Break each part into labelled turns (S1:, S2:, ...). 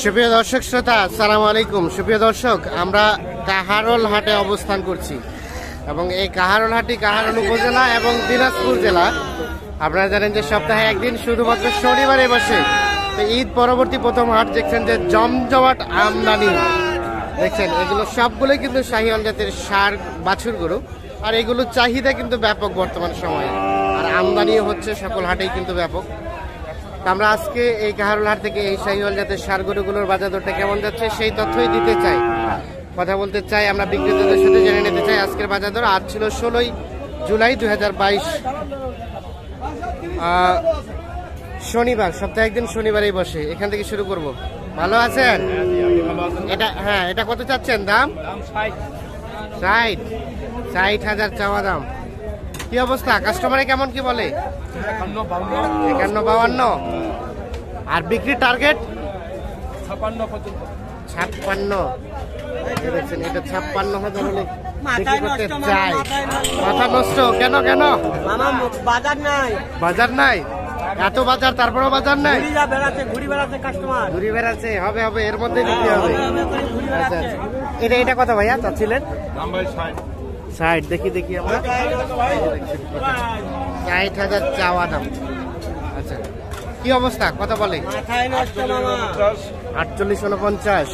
S1: সুপ্রিয় দর্শক শ্রোতা, আসসালামু আলাইকুম। সুপ্রিয় দর্শক, আমরা কাহারোল হাটে অবস্থান করছি এবং এই কাহারোল হাটটি কাহারোল উপজেলা এবং দিনাজপুর জেলা। আপনারা জানেন যে সপ্তাহে একদিন শুধুমাত্র শনিবারে বসে। তো ঈদ পরবর্তী প্রথম হাট দেখছেন যে জমজমাট আমদানি দেখছেন, এগুলো সবগুলোই কিন্তু শাহিওয়াল জাতের ষাঁড় বাছুর গরু, আর এগুলোর চাহিদা কিন্তু ব্যাপক বর্তমান সময়ে, আর আমদানিও হচ্ছে সকল হাটেই কিন্তু ব্যাপক। আমরা আজকে এই কাহারোল হাট থেকে এই শাহিওয়াল জাতের ষাঁড় গরুগুলোর বাজার দরটা কেমন যাচ্ছে সেই তথ্যই দিতে চাই, কথা বলতে চাই, আমরা বিক্রেতাদের সাথে জেনে নিতে চাই আজকের বাজার দর। আজ ছিল 16 জুলাই 2022, শনিবার। সপ্তাহে একদিন শনিবারেই বসে। এখান থেকে শুরু করব। ভালো আছেন? এটা হ্যাঁ, এটা কত চাচ্ছেন দাম? 60,000 চাওয়া দাম। কি অবস্থা, কাস্টমারে কেমন কি বলে? 51-52। আর বিক্রির টার্গেট 56। দেখছেন, এটা 56,000 হলে বিক্রি করতে চাই। মাথা নষ্ট কেন? বাজার নাই, এত বাজার, তারপরেও বাজার নাই। ঘুরি বেড়াচ্ছে, হবে এর মধ্যে বিক্রি হবে। আচ্ছা, এটা কত ভাইয়া চাচ্ছিলেন? 60। দেখি আমরা 60,000 চাওয়া দাম। আচ্ছা, কি অবস্থা, কত বলে? 48-49।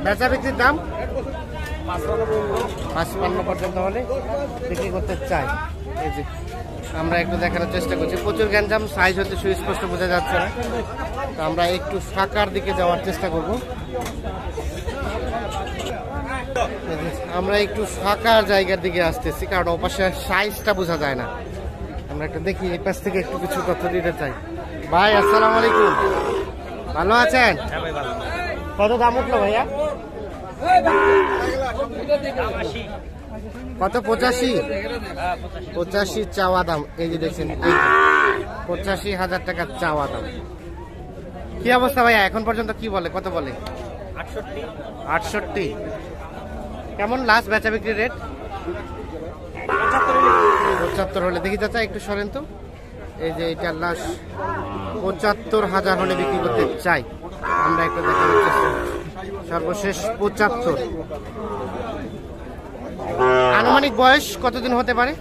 S1: বেচা বিক্রির দাম 55 পর্যন্ত হলে বিক্রি করতে চাই। এই যে আমরা একটু দেখানোর চেষ্টা করছি, প্রচুর গ্যাঞ্জাম, সাইজ হচ্ছে সুস্পষ্ট বোঝা যাচ্ছে না। তো আমরা একটু ফাঁকার দিকে যাওয়ার চেষ্টা করব। আমরা একটু ফাঁকা জায়গার দিকে আসতেছি, কারণ ওপাশে সাইজটা বোঝা যায় না। আমরা একটু দেখি, এই পাশ থেকে একটু কিছু তথ্য দিতে চাই। ভাই আসসালামু আলাইকুম, ভালো আছেন? কত দাম উঠলো ভাইয়া? কত? 85 চাওয়া দাম। এই যে দেখছেন, 85,000 টাকা চাওয়া দাম। কি অবস্থা ভাইয়া, এখন পর্যন্ত কি বলে, কত বলে? 68। কেমন লাস্ট বেচা বিক্রি রেট? 75 হলে দেখি চাচা, একটু সরেন তো। এই যে এটা লাস্ট 75,000 হলে বিক্রি করতে চাই। আমরা একটু দেখানোর চেষ্টা, সর্বশেষ 75। আনুমানিক বয়স কতদিন হতে পারে?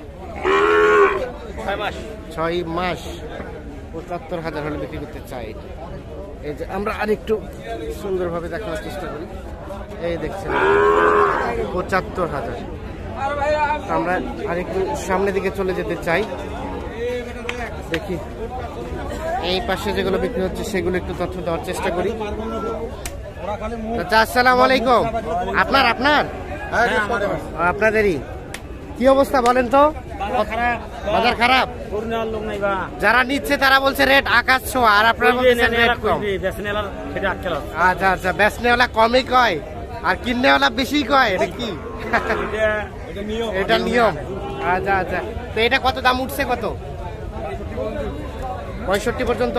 S1: 6 মাস। 75,000 হলে বিক্রি করতে চাই। এই যে আমরা আরেকটু সুন্দরভাবে দেখানোর চেষ্টা করি। এই দেখছেন 75,000। আমরা আরেকটু সামনের দিকে চলে যেতে চাই, দেখি এই পাশে যেগুলো বিক্রি হচ্ছে সেগুলো একটু তথ্য দেওয়ার চেষ্টা করি। আসসালামু আলাইকুম। আপনাদেরই কি অবস্থা বলেন তো? বাজার খারাপ, যারা নিচ্ছে তারা বলছে রেট আকাশ ছোঁয়া, আর আপনারা বলছেন রেট কম। আচ্ছা, বেচনেওয়ালা কমই কয় আর কিননেওয়ালা বেশি কয়, এটা কি? এটা নিয়ম। আচ্ছা, তো এটা কত দাম উঠছে? কত? 65 পর্যন্ত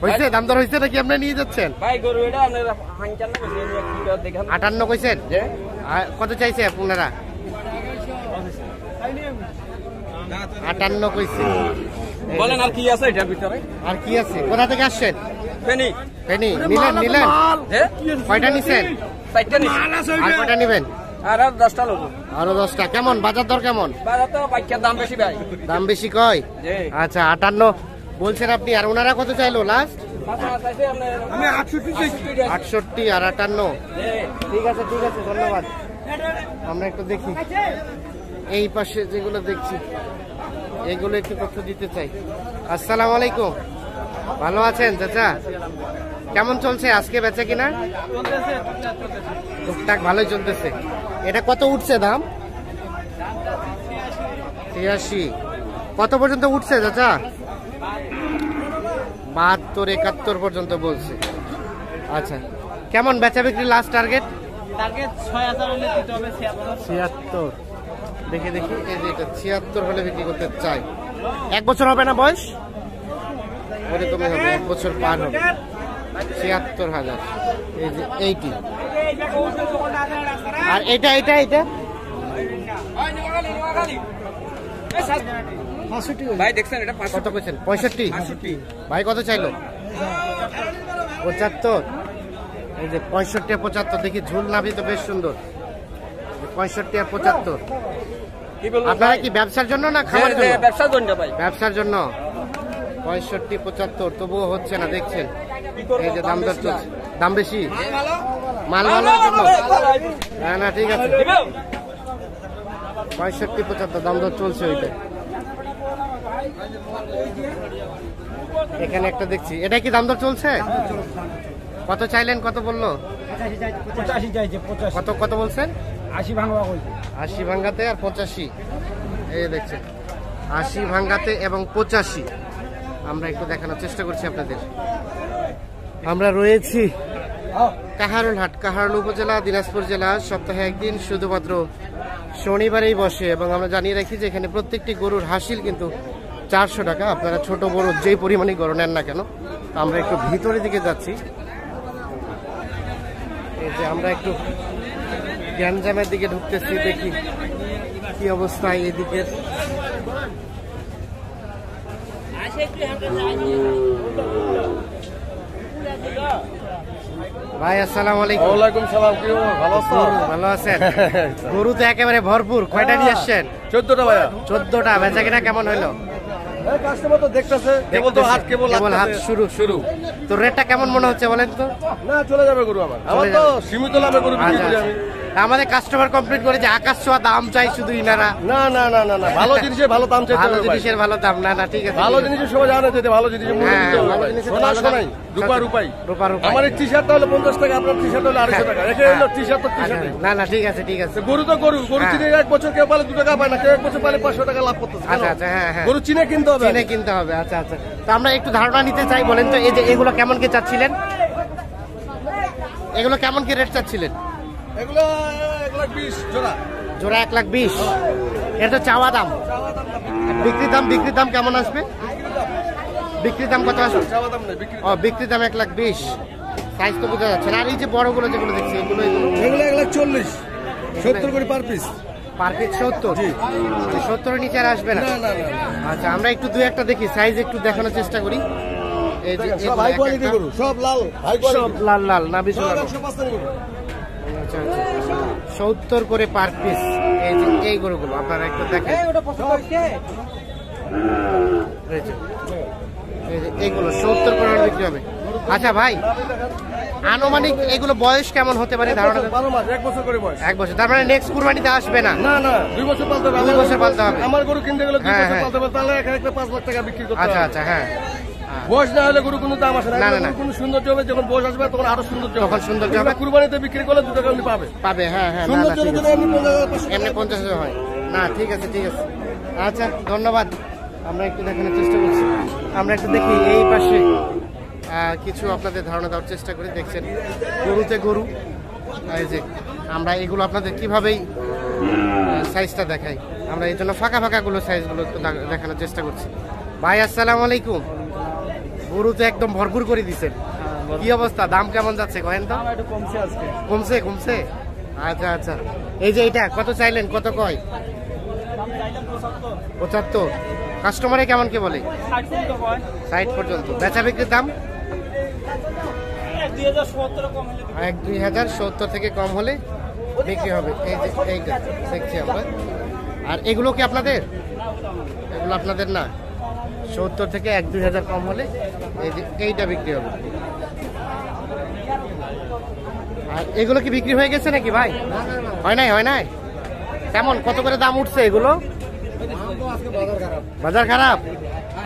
S1: হয়েছে? দাম দর হয়েছে নাকি আপনি নিয়ে যাচ্ছেন? 58 কইছেন? কত চাইছে আপনারা? 58 কইছে।
S2: বলেন আর কি আছে এটার ভিতরে? আর কি আছে?
S1: কোথা থেকে আসছেন?
S2: ফেনী।
S1: নিলেন? কয়টা নিছেন?
S2: 4টা নিছি।
S1: আর কয়টা নিবেন?
S2: আর 10টা লোক।
S1: আরো 10টা। কেমন বাজার দর কেমন?
S2: বাজার তো বাইকের দাম বেশি ভাই।
S1: দাম বেশি কয়? আচ্ছা, 58 বলছেন আপনি, আর ওনারা কত চাইলো লাস্ট?
S2: আমি
S1: 68 আর 58। ঠিক আছে, ধন্যবাদ। আমরা একটু দেখি এই পাশে যেগুলো দেখছি, এগুলো একটু তথ্য দিতে চাই। আসসালামু আলাইকুম, ভালো আছেন চাচা? কেমন চলছে আজকে বেচা কিনা? টুকটাক ভালোই চলতেছে। এটা কত উঠছে দাম? 83। কত পর্যন্ত উঠছে চাচা? 72-71 পর্যন্ত বলছে। আচ্ছা, কেমন বেচা বিক্রি লাস্ট টার্গেট? 76। দেখি এই যে এটা 76 হলে বিক্রি করতে চাই। 1 বছর হবে না বয়স? ওরকমই হবে, 1 বছর পার হবে। 76,000। এই যে 80। আর এটা
S2: ভাই দেখছেন এটা
S1: কত কইছেন? 65। ভাই কত চাইলো? 75। এই যে 65 আর 75, দেখি ঝুল নাভি তো বেশ সুন্দর। 65 আর 75।
S2: কি বলবো
S1: আপনারা কি ব্যবসার জন্য না খাওয়ার জন্য?
S2: ব্যবসার জন্য ভাই।
S1: ব্যবসার জন্য। 65 75 তবুও হচ্ছে না, দেখছেন এই যে দাম দর চলছে। দাম বেশি, মাল ভালোর জন্য। না না ঠিক আছে, 65 75 দাম দর চলছে ওইটা। এখানে একটা দেখছি, এটা কি দাম দর চলছে? কত চাইলেন, কত বললো?
S3: 85 চাইছে, 85
S1: কত কত বলছেন?
S3: 80 ভাঙবা কইছে।
S1: 80 ভাঙ্গাতে আর 85, এই দেখছেন 80 ভাঙ্গাতে এবং 85। আমরা একটু দেখানোর চেষ্টা করছি আপনাদের। আমরা রয়েছি কাহারোল হাট, কাহারোল উপজেলা, দিনাজপুর জেলা। সপ্তাহে একদিন শুধুমাত্র শনিবারেই বসে এবং আমরা জানিয়ে রাখি যে এখানে প্রত্যেকটি গরুর হাসিল কিন্তু 400 টাকা। আপনারা ছোট বড় যেই পরিমাণে গরু নেন না কেন। আমরা একটু ভিতরের দিকে যাচ্ছি, এই যে আমরা একটু গ্যাঞ্জামের দিকে ঢুকতেছি, দেখি কি অবস্থা এদিকে। ভাই আসসালামু আলাইকুম।
S4: ওয়ালাইকুম সালাম, কি ভালো আছো?
S1: ভালো আছেন? গরু তো একেবারে ভরপুর, কয়টা নিয়ে আসছেন?
S4: 14টা ভাইয়া।
S1: 14টা। বেচা কিনা কেমন হইলো?
S4: এই কাস্টমার তো দেখতেছে, কেবল তো হাত কেবল
S1: হাত শুরু। তো রেটটা কেমন মনে হচ্ছে বলেন তো?
S4: না, চলে যাবে গরু আমার তো সীমিত লাভে গরু বিক্রি করি আমি।
S1: আমাদের কাস্টমার কমপ্লিট করে যে আকাশ ছোঁয়া দাম চাই শুধু ইনারা।
S4: না না না না না, ভালো জিনিসের ভালো দাম চাইতে
S1: ভালো
S4: হবে ভাই।
S1: জিনিসের ভালো দাম। না না ঠিক আছে,
S4: ভালো জিনিসের সবাই জানে যেতে, ভালো জিনিসের মূল্য দিতে হবে ভাই। সোনা সোনাই, রূপা রূপাই। আমার এই টি-শার্টটা হলো 50 টাকা, আপনার টি-শার্ট হলো 250 টাকা। একে হলো টি-শার্ট তো টি-শার্টই।
S1: না না ঠিক আছে ঠিক আছে।
S4: গরু তো গরু চিনে 1 বছর কেউ পালে 2 টাকা পায় না, কেউ 1 বছর পালে 500 টাকা লাভ করতেছে।
S1: আচ্ছা আচ্ছা, হ্যাঁ হ্যাঁ,
S4: গরু চিনে কিনতে হবে,
S1: চিনে কিনতে হবে। আচ্ছা আচ্ছা, তো আমরা একটু ধারণা নিতে চাই, বলেন তো এই যে এগুলো কেমন কি চাচ্ছিলেন? এগুলো কেমন কি রেট চাচ্ছিলেন?
S4: এগুলো 120 জোড়া।
S1: জোড়া 120। এটা তো চাওয়া দাম। বিক্রি দাম কেমন আসবে? বিক্রি দাম কত আসবে?
S4: চাওয়া দাম নেই, বিক্রি।
S1: ও, বিক্রি দাম 120। সাইজ তো বোঝা যাচ্ছে না। আর এই যে বড়গুলো যেগুলো দেখছি এগুলো
S4: 140, 70 করে পার পিস।
S1: Per piece 70। 70-এর নিচে আর আসবে না।
S4: না না না,
S1: আচ্ছা, আমরা একটু দুই একটা দেখি, সাইজ একটু দেখানোর চেষ্টা করি। এই যে
S4: সব হাই কোয়ালিটি গরু, সব লাল হাই কোয়ালিটি,
S1: সব লাল লাল না বেশি লাল।
S4: 100% গরু।
S1: আচ্ছা আচ্ছা, 70 করে পার পিস। এই যে এই গরুগুলো আপনারা একটু দেখেন। এই যে এইগুলো 70 করে বিক্রি হবে। আচ্ছা ভাই, আনুমানিক এগুলো বয়স কেমন হতে পারে ধারণা?
S4: 12 মাস, 1 বছর করে বয়স।
S1: 1 বছর, তার মানে নেক্সট কুরবানিতে আসবে না?
S4: না না, 2 বছর পালতে হবে।
S1: 2 বছর পালতে হবে।
S4: আমার গরু কিনতে গেলে 2
S1: হ্যাঁ,
S4: বছর
S1: হ্যাঁ।
S4: পালতে হবে, তাহলে একটা 5 লাখ টাকা বিক্রি করতে হবে।
S1: আচ্ছা আচ্ছা, হ্যাঁ।
S4: বয়স না হলে গরু কোনো দাম আসে না।
S1: না, না, না।
S4: কোনো সৌন্দর্য হবে, যখন বয়স আসবে তখন আরো সৌন্দর্য হবে।
S1: তখন সৌন্দর্য হবে।
S4: কুরবানিতে বিক্রি করলে 2 টাকা উনি পাবে।
S1: হ্যাঁ হ্যাঁ, না, না,
S4: সৌন্দর্যের
S1: ঠিক
S4: জন্য
S1: আছে।
S4: এমনি 50,000
S1: এমনি 50,000 হয় না? ঠিক আছে ঠিক আছে, আচ্ছা ধন্যবাদ। আমরা একটু দেখানোর চেষ্টা করছি। আমরা একটু দেখি এই পাশে কিছু আপনাদের ধারণা দেওয়ার চেষ্টা করি। দেখছেন গরুতে গরু। এই যে আমরা এগুলো আপনাদের কিভাবেই সাইজটা দেখাই, আমরা এই জন্য ফাঁকা ফাঁকাগুলো সাইজগুলো একটু দেখানোর চেষ্টা করছি। ভাই আসসালামু আলাইকুম। গরু তো একদম ভরপুর করে দিচ্ছেন, কি অবস্থা? দাম কেমন যাচ্ছে কহেন তো? কমছে। আচ্ছা আচ্ছা, এই যে এটা কত চাইলেন, কত কয়? 75। কাস্টমারে কেমন কি বলে? 60 পর্যন্ত। বেচা বিক্রির দাম 1,270 থেকে কম হলে বিক্রি হবে। এই যে এইটা দেখছি আমরা। আর এগুলো কি আপনাদের? এগুলো আপনাদের না। 70 থেকে 1-2 হাজার কম হলে এই যে এইটা বিক্রি হবে। আর এগুলো কি বিক্রি হয়ে গেছে নাকি ভাই? হয় নাই। কেমন, কত করে দাম উঠছে এগুলো? বাজার খারাপ।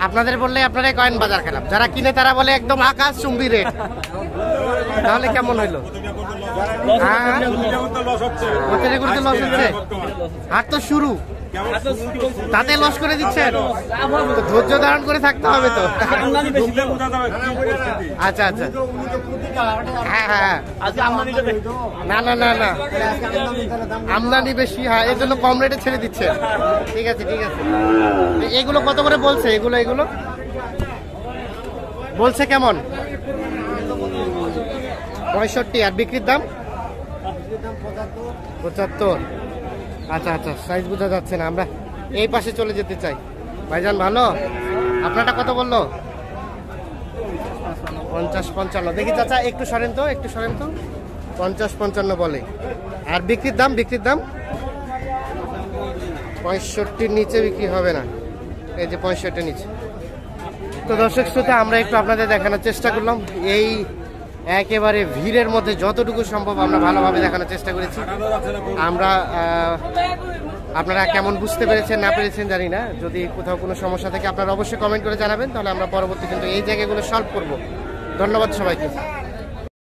S1: আপনাদের বললে আপনারাই কয়েন বাজার খারাপ, যারা কিনে তারা বলে একদম আকাশ চুম্বি রেট। তাহলে কেমন হইলো? লস হচ্ছে। হাট তো শুরু, তাতে লস করে দিচ্ছেন। তো ধৈর্য ধারণ করে থাকতে হবে তো। আচ্ছা আচ্ছা, হ্যাঁ, না আমদানি বেশি, হ্যাঁ, এই জন্য কম রেটে ছেড়ে দিচ্ছে। ঠিক আছে। এগুলো কত করে বলছে? এগুলো বলছে কেমন? 65। আর বিক্রির দাম 75। আচ্ছা, সাইজ বোঝা যাচ্ছে না। আমরা এই পাশে চলে যেতে চাই। ভাইজান ভালো? আপনারটা কত বললো? 50-55। দেখি চাচা একটু সরেন তো, 50-55 বলে। আর বিক্রির দাম 65-র নিচে বিক্রি হবে না। এই যে 65-র নিচে। তো দর্শক শ্রোতা, আমরা একটু আপনাদের দেখানোর চেষ্টা করলাম এই একেবারে ভিড়ের মধ্যে যতটুকু সম্ভব আমরা ভালোভাবে দেখানোর চেষ্টা করেছি। আমরা আপনারা কেমন বুঝতে পেরেছেন না পেরেছেন জানি না। যদি কোথাও কোনো সমস্যা থাকে আপনারা অবশ্যই কমেন্ট করে জানাবেন, তাহলে আমরা পরবর্তী কিন্তু এই জায়গাগুলো সলভ করব। ধন্যবাদ সবাইকে।